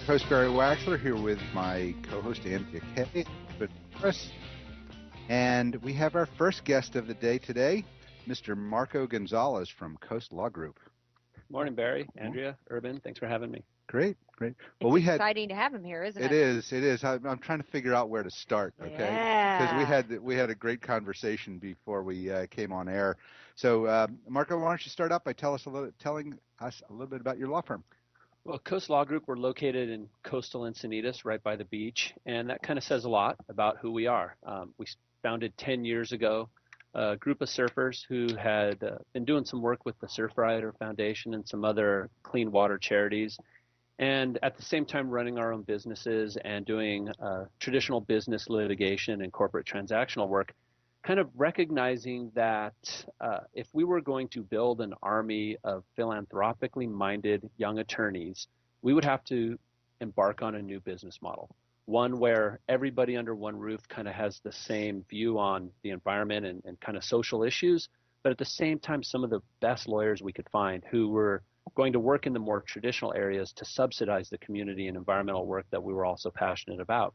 host Barry Waxler here with my co-host Andrea Kay, Chris, and we have our first guest of the day today, Mr. Marco Gonzales from Coast Law Group. Morning, Barry, Andrea, Urban. Thanks for having me. Great. Well, it's exciting to have him here, isn't it? It is. I'm trying to figure out where to start, okay? Yeah. Because we had a great conversation before we came on air. So, Marco, why don't you start out by telling us a little bit about your law firm? Well, Coast Law Group, we're located in coastal Encinitas, right by the beach, and that kind of says a lot about who we are. We founded 10 years ago. A group of surfers who had been doing some work with the Surfrider Foundation and some other clean water charities, and at the same time running our own businesses and doing traditional business litigation and corporate transactional work, kind of recognizing that if we were going to build an army of philanthropically minded young attorneys, we would have to embark on a new business model. One where everybody under one roof kind of has the same view on the environment and kind of social issues, but at the same time, some of the best lawyers we could find who were going to work in the more traditional areas to subsidize the community and environmental work that we were also passionate about.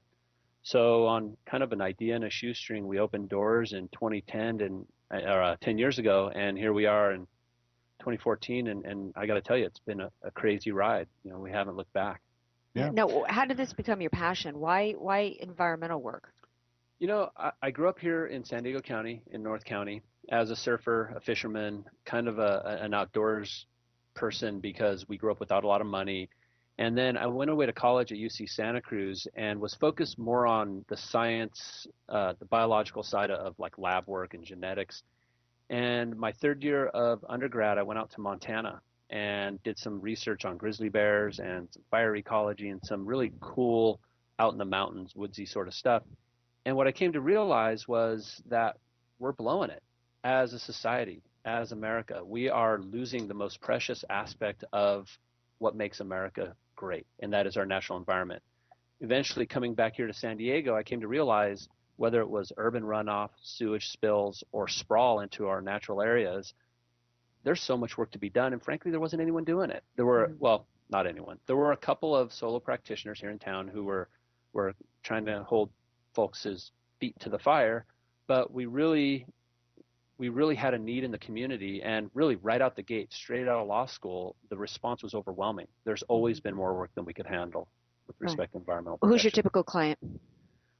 So on kind of an idea and a shoestring, we opened doors in 2010 10 years ago, and here we are in 2014, and I got to tell you, it's been a crazy ride. We haven't looked back. Yeah. No, how did this become your passion? Why environmental work? I grew up here in San Diego County, in North County, as a surfer, a fisherman, kind of an outdoors person because we grew up without a lot of money. And then I went away to college at UC Santa Cruz and was focused more on the science, the biological side of like lab work and genetics. And my third year of undergrad, I went out to Montana and did some research on grizzly bears and some fire ecology and some really cool out in the mountains, woodsy sort of stuff. And what I came to realize was that we're blowing it as a society, as America. We are losing the most precious aspect of what makes America great, and that is our natural environment. Eventually, coming back here to San Diego, I came to realize whether it was urban runoff, sewage spills, or sprawl into our natural areas, there's so much work to be done, and frankly, there wasn't anyone doing it. There were, well, not anyone. There were a couple of solo practitioners here in town who were trying to hold folks' feet to the fire, but we really had a need in the community, and really right out the gate, straight out of law school, the response was overwhelming. There's always been more work than we could handle with respect to environmental protection. Who's your typical client?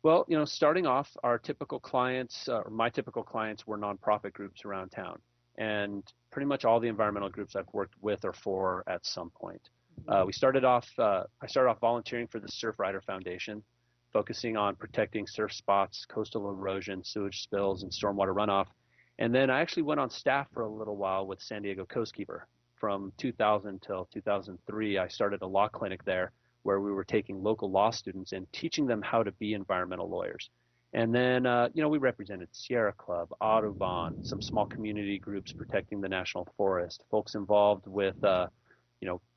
Well, starting off, our typical clients, or my typical clients, were nonprofit groups around town. And pretty much all the environmental groups I've worked with or for at some point. I started off volunteering for the Surfrider Foundation, focusing on protecting surf spots, coastal erosion, sewage spills, and stormwater runoff. And then I actually went on staff for a little while with San Diego Coastkeeper. From 2000 till 2003, I started a law clinic there where we were taking local law students and teaching them how to be environmental lawyers. And then, we represented Sierra Club, Audubon, some small community groups protecting the national forest, folks involved with,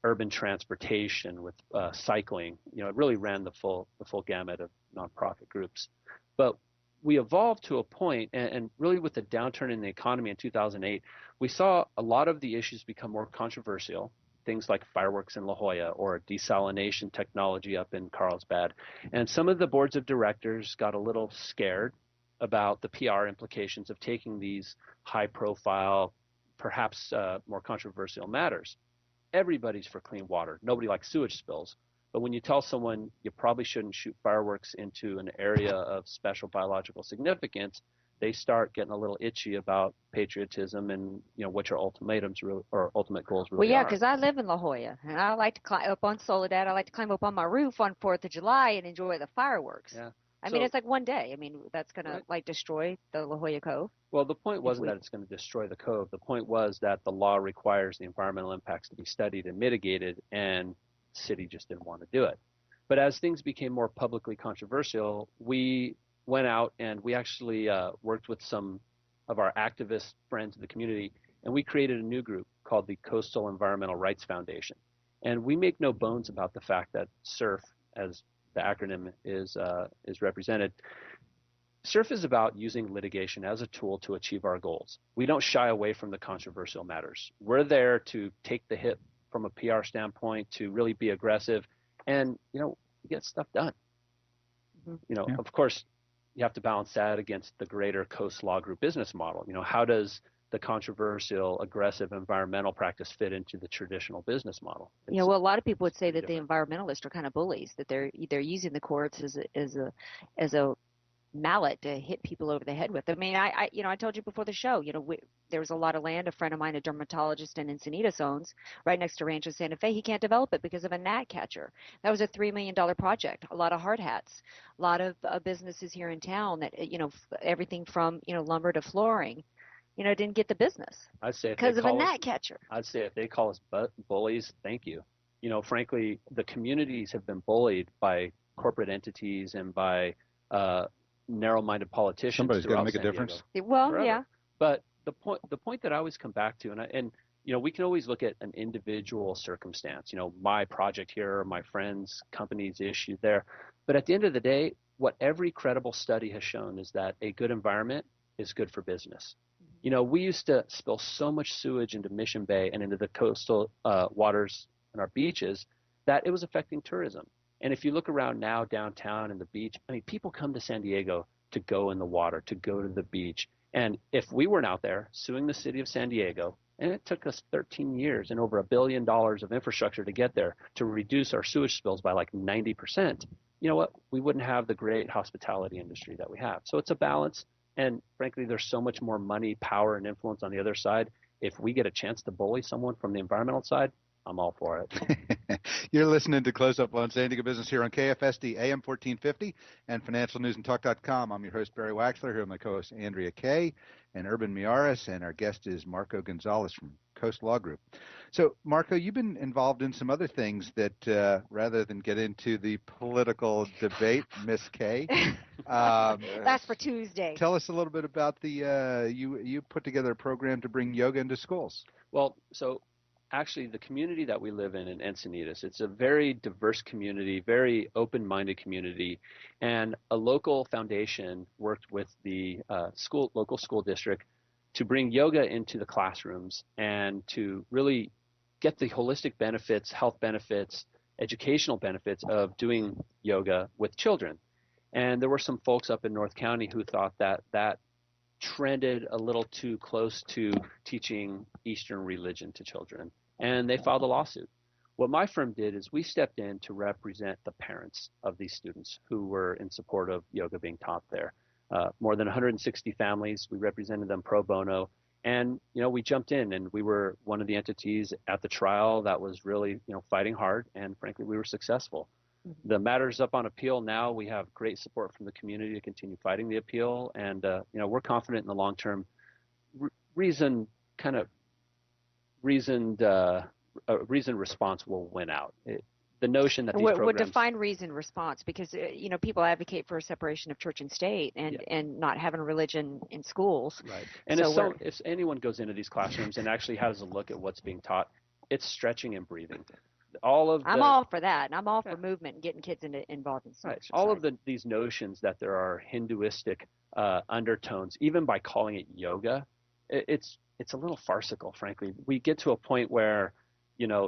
urban transportation, with cycling. It really ran the full gamut of nonprofit groups. But we evolved to a point, and really with the downturn in the economy in 2008, we saw a lot of the issues become more controversial. Things like fireworks in La Jolla or desalination technology up in Carlsbad. And some of the boards of directors got a little scared about the PR implications of taking these high-profile, perhaps more controversial matters. Everybody's for clean water. Nobody likes sewage spills. But when you tell someone you probably shouldn't shoot fireworks into an area of special biological significance, they start getting a little itchy about patriotism and what your ultimatums or ultimate goals really are. Well, yeah, because I live in La Jolla, and I like to climb up on Soledad. I like to climb up on my roof on 4th of July and enjoy the fireworks. Yeah. I mean, it's like one day. I mean, that's going to destroy the La Jolla Cove. Well, the point wasn't that it's going to destroy the cove. The point was that the law requires the environmental impacts to be studied and mitigated, and the city just didn't want to do it. But as things became more publicly controversial, we went out and we actually worked with some of our activist friends in the community, and we created a new group called the Coastal Environmental Rights Foundation. And we make no bones about the fact that SURF, as the acronym is represented, SURF is about using litigation as a tool to achieve our goals. We don't shy away from the controversial matters. We're there to take the hit from a PR standpoint, to really be aggressive, and you get stuff done. Mm-hmm. Of course, you have to balance that against the greater Coast Law Group business model. How does the controversial, aggressive environmental practice fit into the traditional business model? Well, a lot of people would say that different. the environmentalists are kind of bullies, that they're using the courts as a mallet to hit people over the head with. I mean, I told you before the show, there was a lot of land. A friend of mine, a dermatologist in Encinitas, owns right next to Rancho Santa Fe. He can't develop it because of a gnat catcher. That was a $3 million project. A lot of hard hats, a lot of businesses here in town that, everything from, lumber to flooring, didn't get the business because of a gnat catcher. I'd say if they call us bullies, thank you. Frankly, the communities have been bullied by corporate entities and by narrow-minded politicians. Somebody's got to make a difference. Well, forever. Yeah. But the point that I always come back to, and we can always look at an individual circumstance. My project here, my friend's company's issue there. But at the end of the day, what every credible study has shown is that a good environment is good for business. We used to spill so much sewage into Mission Bay and into the coastal waters and our beaches that it was affecting tourism. And if you look around now downtown and the beach, I mean, people come to San Diego to go in the water, to go to the beach. And if we weren't out there suing the city of San Diego, and it took us 13 years and over $1 billion of infrastructure to get there to reduce our sewage spills by like 90%, you know what? We wouldn't have the great hospitality industry that we have. So it's a balance. And frankly, there's so much more money, power, and influence on the other side. If we get a chance to bully someone from the environmental side, I'm all for it. You're listening to Close Up on San Diego Business here on KFSD AM 1450 and financialnewsandtalk.com. I'm your host, Barry Waxler, here with my co-host, Andrea Kay, and Urban Miaris, and our guest is Marco Gonzales from Coast Law Group. So, Marco, you've been involved in some other things that, rather than get into the political debate, Miss Kay. That's for Tuesday. Tell us a little bit about you put together a program to bring yoga into schools. Well, so actually, the community that we live in Encinitas, it's a very diverse community, very open-minded community, and a local foundation worked with the local school district to bring yoga into the classrooms and to really get the holistic benefits, health benefits, educational benefits of doing yoga with children. And there were some folks up in North County who thought that trended a little too close to teaching Eastern religion to children, and they filed a lawsuit. What my firm did is we stepped in to represent the parents of these students who were in support of yoga being taught there. More than 160 families, we represented them pro bono, and we jumped in, and we were one of the entities at the trial that was really fighting hard, and frankly we were successful. The matter's up on appeal now. We have great support from the community to continue fighting the appeal, and we're confident in the long-term reasoned response will win out. The notion that these programs would define reasoned response, because people advocate for a separation of church and state and not having religion in schools. Right. And so if anyone goes into these classrooms and actually has a look at what's being taught, it's stretching and breathing. I'm all for that, and I'm all for movement and getting kids involved in some exercise. All of these notions that there are Hinduistic undertones, even by calling it yoga, it's a little farcical, frankly. We get to a point where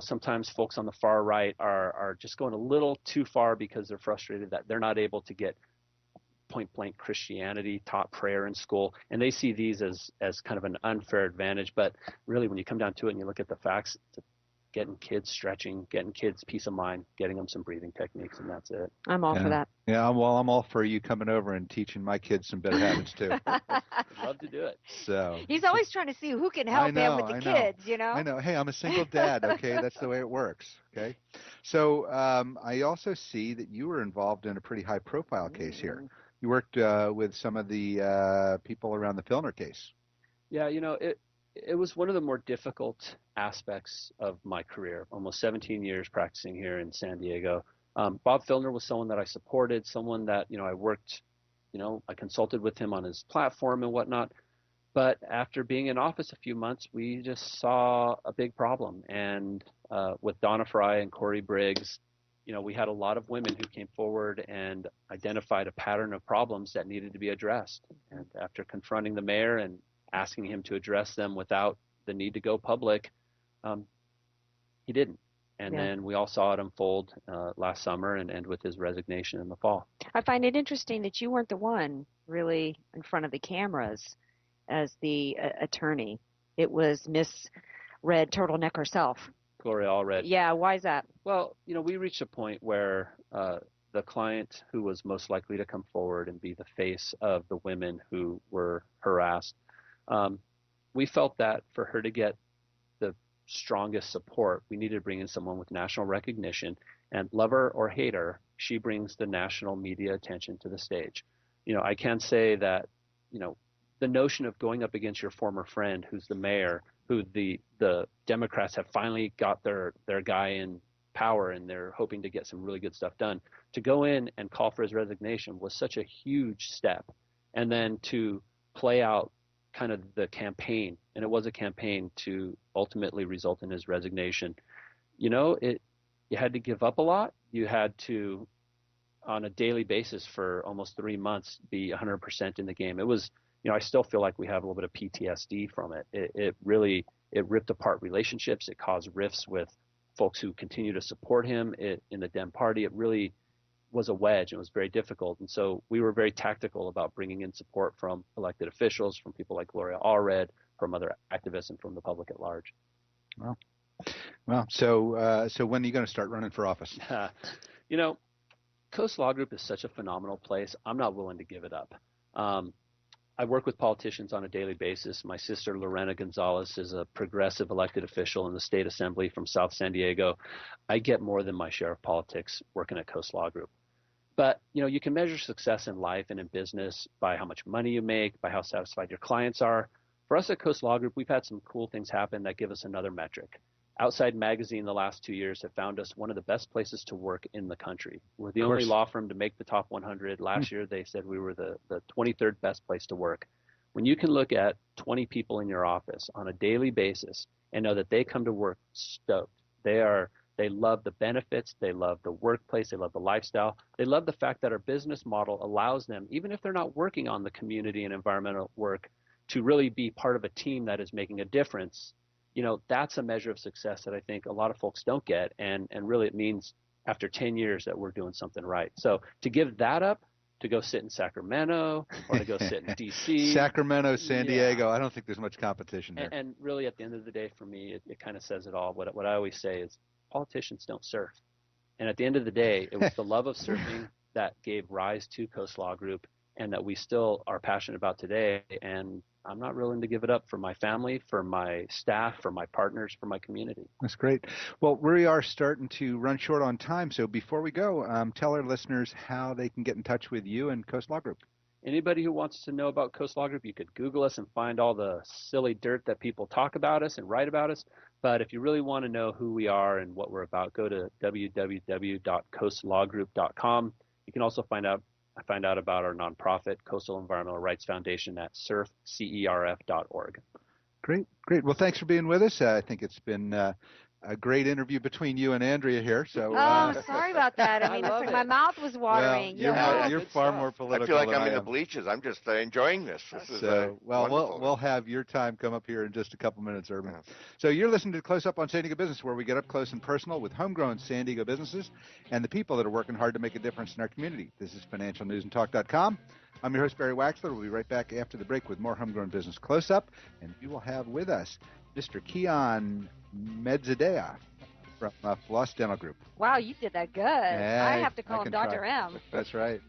sometimes folks on the far right are just going a little too far because they're frustrated that they're not able to get point blank Christianity taught prayer in school, and they see these as kind of an unfair advantage. But really, when you come down to it and you look at the facts, it's getting kids stretching, getting kids peace of mind, getting them some breathing techniques, and that's it. I'm all for that. Yeah, well, I'm all for you coming over and teaching my kids some better habits too. Love to do it. So he's always trying to see who can help him with the kids, I know. Hey, I'm a single dad. Okay, that's the way it works. Okay, so I also see that you were involved in a pretty high-profile case here. You worked with some of the people around the Filner case. Yeah, it was one of the more difficult aspects of my career, almost 17 years practicing here in San Diego. Bob Filner was someone that I supported, someone that, I worked, I consulted with him on his platform and whatnot. But after being in office a few months, we just saw a big problem. And with Donna Fry and Corey Briggs, we had a lot of women who came forward and identified a pattern of problems that needed to be addressed. And after confronting the mayor and asking him to address them without the need to go public, he didn't. And then we all saw it unfold last summer and end with his resignation in the fall. I find it interesting that you weren't the one really in front of the cameras as the attorney. It was Miss Red Turtleneck herself. Gloria Allred. Yeah, why is that? Well, we reached a point where the client who was most likely to come forward and be the face of the women who were harassed, we felt that for her to get the strongest support, we needed to bring in someone with national recognition. And love her or hate her, she brings the national media attention to the stage. I can say that, the notion of going up against your former friend, who's the mayor, who the Democrats have finally got their guy in power and they're hoping to get some really good stuff done, to go in and call for his resignation was such a huge step. And then to play out kind of the campaign, and it was a campaign to ultimately result in his resignation. You had to give up a lot. You had to, on a daily basis for almost 3 months, be 100% in the game. It was, I still feel like we have a little bit of PTSD from it. It really ripped apart relationships. It caused rifts with folks who continue to support him in the Dem Party. It really was a wedge. It was very difficult. And so we were very tactical about bringing in support from elected officials, from people like Gloria Allred, from other activists, and from the public at large. Well, so when are you going to start running for office? Coast Law Group is such a phenomenal place. I'm not willing to give it up. I work with politicians on a daily basis. My sister, Lorena Gonzales, is a progressive elected official in the state assembly from South San Diego. I get more than my share of politics working at Coast Law Group. But, you can measure success in life and in business by how much money you make, by how satisfied your clients are. For us at Coast Law Group, we've had some cool things happen that give us another metric. Outside Magazine the last 2 years have found us one of the best places to work in the country. We're the only law firm to make the top 100. Last year they said we were the 23rd best place to work. When you can look at 20 people in your office on a daily basis and know that they come to work stoked, they love the benefits, they love the workplace, they love the lifestyle, they love the fact that our business model allows them, even if they're not working on the community and environmental work, to really be part of a team that is making a difference. That's a measure of success that I think a lot of folks don't get, and really it means after 10 years that we're doing something right. So to give that up, to go sit in Sacramento or to go sit in D.C. Sacramento, San Diego, I don't think there's much competition there. And really at the end of the day for me, it kind of says it all. What I always say is politicians don't surf. And at the end of the day, it was the love of surfing that gave rise to Coast Law Group and that we still are passionate about today. And I'm not willing to give it up for my family, for my staff, for my partners, for my community. That's great. Well, we are starting to run short on time. So before we go, tell our listeners how they can get in touch with you and Coast Law Group. Anybody who wants to know about Coast Law Group, you could Google us and find all the silly dirt that people talk about us and write about us. But if you really want to know who we are and what we're about, go to www.coastlawgroup.com. You can also find out about our nonprofit, Coastal Environmental Rights Foundation, at cerf.org. Great. Well, thanks for being with us. I think it's been a great interview between you and Andrea here. So, sorry about that. I mean, it's like my mouth was watering. Well, you're far more political. I feel like than I'm in I the am. bleachers. I'm just enjoying this. We'll have your time come up here in just a couple minutes, Urban. Yeah. So you're listening to Close Up on San Diego Business, where we get up close and personal with homegrown San Diego businesses and the people that are working hard to make a difference in our community. This is financialnewsandtalk.com. I'm your host, Barry Waxler. We'll be right back after the break with more homegrown business Close Up, and we will have with us Mr. Keon Medzadea from Floss Dental Group. Wow, you did that good. I have to call him Dr. M. That's right.